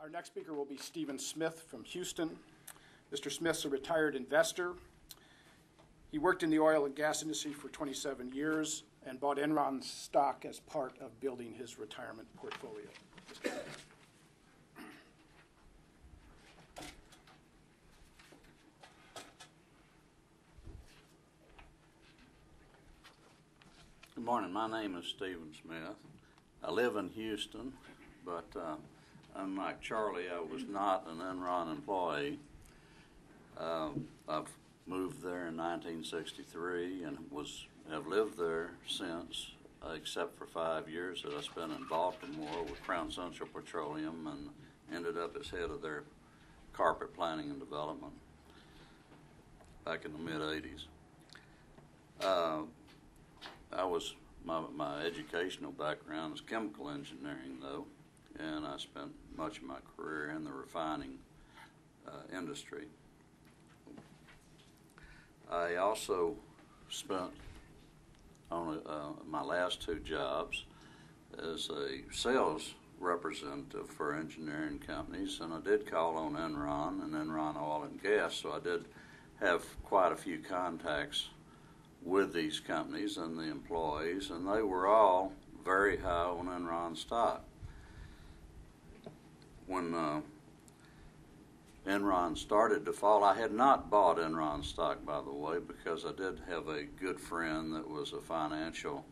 Our next speaker will be Stephen Smith from Houston. Mr. Smith's a retired investor. He worked in the oil and gas industry for 27 years and bought Enron stock as part of building his retirement portfolio. Good morning. My name is Stephen Smith. I live in Houston, but unlike Charlie, I was not an Enron employee. I've moved there in 1963 and have lived there since, except for 5 years that I spent in Baltimore with Crown Central Petroleum and ended up as head of their carpet planning and development back in the mid-'80s. My educational background is chemical engineering, though, and I spent much of my career in the refining industry. I also spent on my last 2 jobs as a sales representative for engineering companies, and I did call on Enron and Enron Oil and Gas, so I did have quite a few contacts with these companies and the employees, and they were all very high on Enron stock. When Enron started to fall, I had not bought Enron stock, by the way, because I did have a good friend that was a financial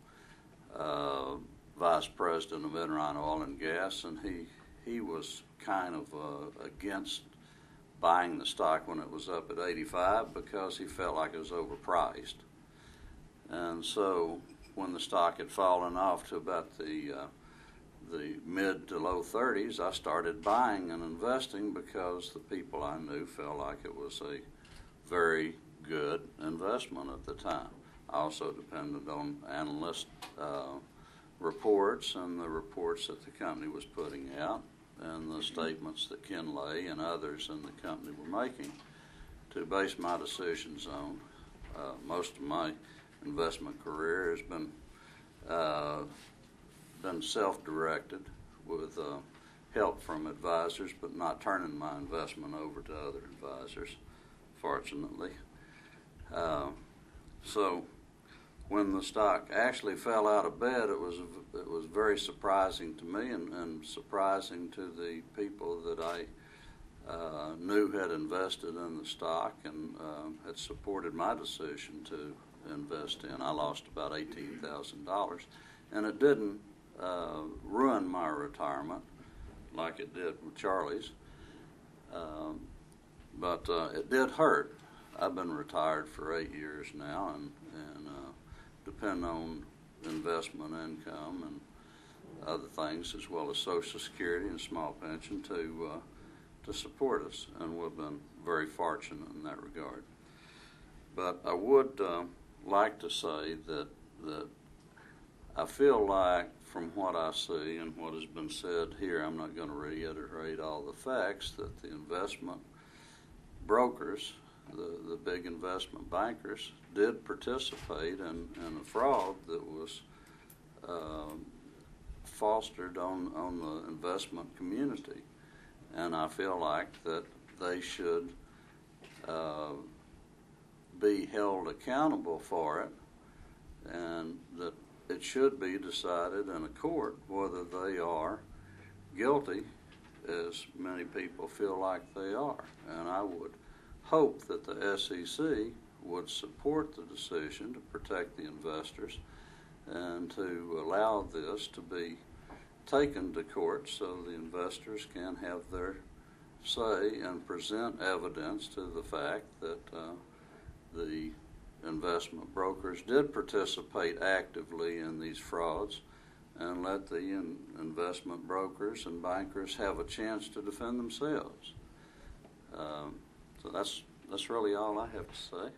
vice president of Enron Oil and Gas, and he was kind of against buying the stock when it was up at 85 because he felt like it was overpriced. And so when the stock had fallen off to about the mid to low 30s, I started buying and investing because the people I knew felt like it was a very good investment at the time. I also depended on analyst reports and the reports that the company was putting out and the statements that Ken Lay and others in the company were making to base my decisions on. Most of my investment career has been self-directed with help from advisors, but not turning my investment over to other advisors, fortunately. So when the stock actually fell out of bed, it was very surprising to me and surprising to the people that I knew had invested in the stock and had supported my decision to invest in. I lost about $18,000, and it didn't ruin my retirement like it did with Charlie's, but it did hurt. I've been retired for 8 years now and depend on investment income and other things as well as Social Security and small pension to support us, and we've been very fortunate in that regard. But I would like to say that I feel like, from what I see and what has been said here, I'm not going to reiterate all the facts, that the investment brokers, the big investment bankers, did participate in a fraud that was fostered on the investment community. And I feel like that they should be held accountable for it, and that it should be decided in a court whether they are guilty, as many people feel like they are. And I would hope that the SEC would support the decision to protect the investors and to allow this to be taken to court so the investors can have their say and present evidence to the fact that the investment brokers did participate actively in these frauds, and let the investment brokers and bankers have a chance to defend themselves. So that's really all I have to say.